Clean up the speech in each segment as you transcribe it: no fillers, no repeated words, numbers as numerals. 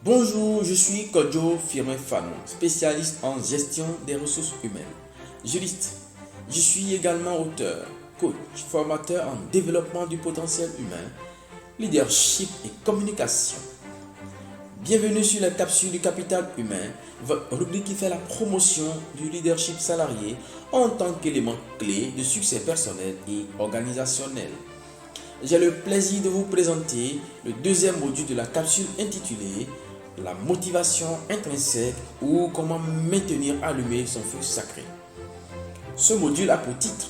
Bonjour, je suis Kodjo Firmin Fano, spécialiste en gestion des ressources humaines. Juriste, je suis également auteur, coach, formateur en développement du potentiel humain, leadership et communication. Bienvenue sur la capsule du capital humain, votre rubrique qui fait la promotion du leadership salarié en tant qu'élément clé de succès personnel et organisationnel. J'ai le plaisir de vous présenter le deuxième module de la capsule intitulée La motivation intrinsèque ou comment maintenir allumé son feu sacré. Ce module a pour titre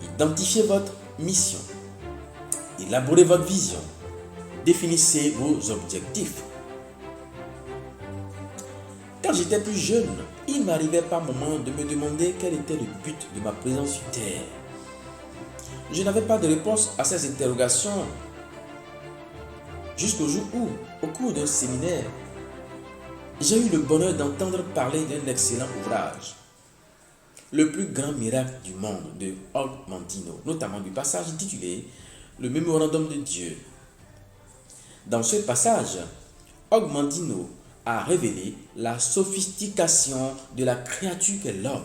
Identifiez votre mission, élaborez votre vision, définissez vos objectifs. Quand j'étais plus jeune, il m'arrivait par moments de me demander quel était le but de ma présence sur Terre. Je n'avais pas de réponse à ces interrogations jusqu'au jour où, au cours d'un séminaire, j'ai eu le bonheur d'entendre parler d'un excellent ouvrage, Le plus grand miracle du monde de Og Mandino, notamment du passage intitulé Le mémorandum de Dieu. Dans ce passage, Og Mandino a révélé la sophistication de la créature qu'est l'homme.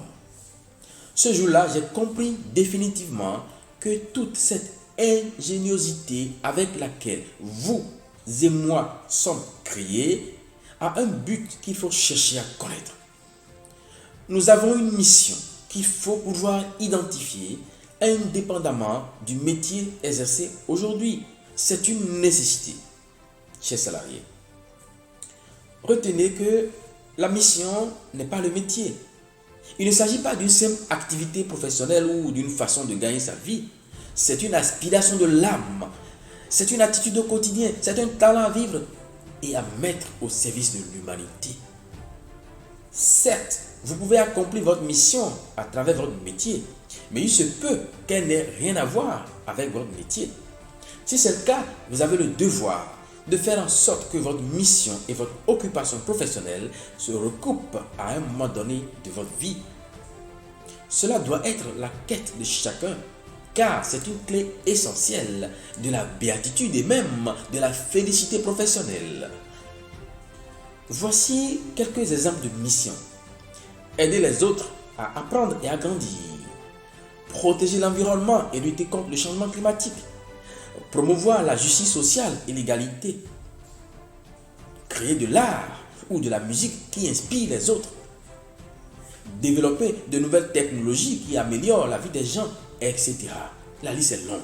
Ce jour-là, j'ai compris définitivement que toute cette ingéniosité avec laquelle vous et moi sommes créés a un but qu'il faut chercher à connaître. Nous avons une mission qu'il faut pouvoir identifier indépendamment du métier exercé aujourd'hui. C'est une nécessité, chers salariés. Retenez que la mission n'est pas le métier. Il ne s'agit pas d'une simple activité professionnelle ou d'une façon de gagner sa vie. C'est une aspiration de l'âme. C'est une attitude au quotidien. C'est un talent à vivre et à mettre au service de l'humanité. Certes, vous pouvez accomplir votre mission à travers votre métier, mais il se peut qu'elle n'ait rien à voir avec votre métier. Si c'est le cas, vous avez le devoir de faire en sorte que votre mission et votre occupation professionnelle se recoupent à un moment donné de votre vie. Cela doit être la quête de chacun, car c'est une clé essentielle de la béatitude et même de la félicité professionnelle. Voici quelques exemples de missions. Aider les autres à apprendre et à grandir. Protéger l'environnement et lutter contre le changement climatique. Promouvoir la justice sociale et l'égalité. Créer de l'art ou de la musique qui inspire les autres. Développer de nouvelles technologies qui améliorent la vie des gens, etc. La liste est longue.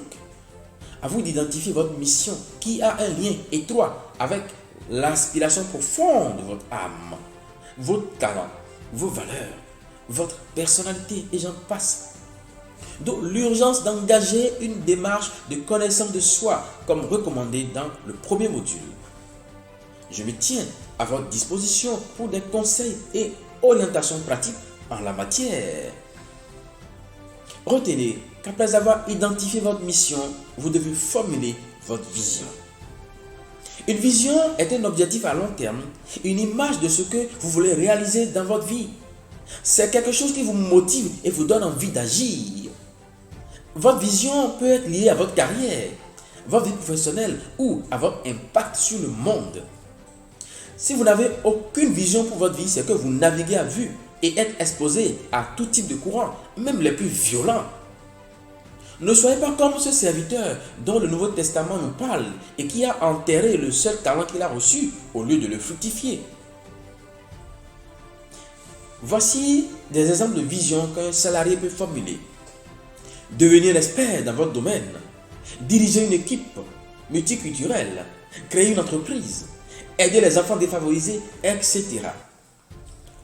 À vous d'identifier votre mission qui a un lien étroit avec l'inspiration profonde de votre âme, vos talents, vos valeurs, votre personnalité et j'en passe. D'où l'urgence d'engager une démarche de connaissance de soi comme recommandé dans le premier module. Je me tiens à votre disposition pour des conseils et orientations pratiques en la matière. Retenez qu'après avoir identifié votre mission, vous devez formuler votre vision. Une vision est un objectif à long terme, une image de ce que vous voulez réaliser dans votre vie. C'est quelque chose qui vous motive et vous donne envie d'agir. Votre vision peut être liée à votre carrière, votre vie professionnelle ou à votre impact sur le monde. Si vous n'avez aucune vision pour votre vie, c'est que vous naviguez à vue et êtes exposé à tout type de courants, même les plus violents. Ne soyez pas comme ce serviteur dont le Nouveau Testament nous parle et qui a enterré le seul talent qu'il a reçu au lieu de le fructifier. Voici des exemples de vision qu'un salarié peut formuler. Devenir expert dans votre domaine, diriger une équipe multiculturelle, créer une entreprise, aider les enfants défavorisés, etc.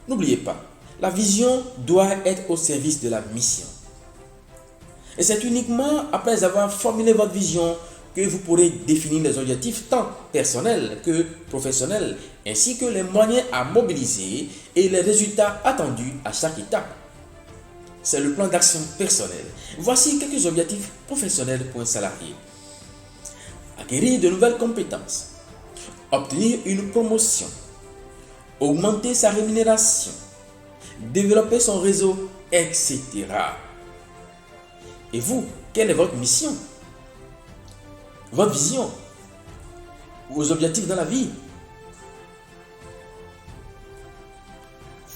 N'oubliez pas, la vision doit être au service de la mission. Et c'est uniquement après avoir formulé votre vision que vous pourrez définir les objectifs tant personnels que professionnels, ainsi que les moyens à mobiliser et les résultats attendus à chaque étape. C'est le plan d'action personnel. Voici quelques objectifs professionnels pour un salarié. Acquérir de nouvelles compétences, obtenir une promotion, augmenter sa rémunération, développer son réseau, etc. Et vous, quelle est votre mission? Votre vision? Vos objectifs dans la vie?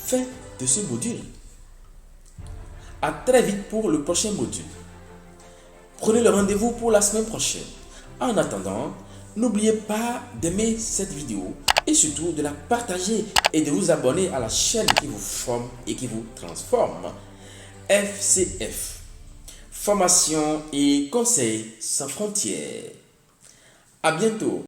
fin de ce module. À très vite pour le prochain module. Prenez le rendez-vous pour la semaine prochaine. En attendant, n'oubliez pas d'aimer cette vidéo et surtout de la partager et de vous abonner à la chaîne qui vous forme et qui vous transforme. FCF, formation et conseils sans frontières. À bientôt.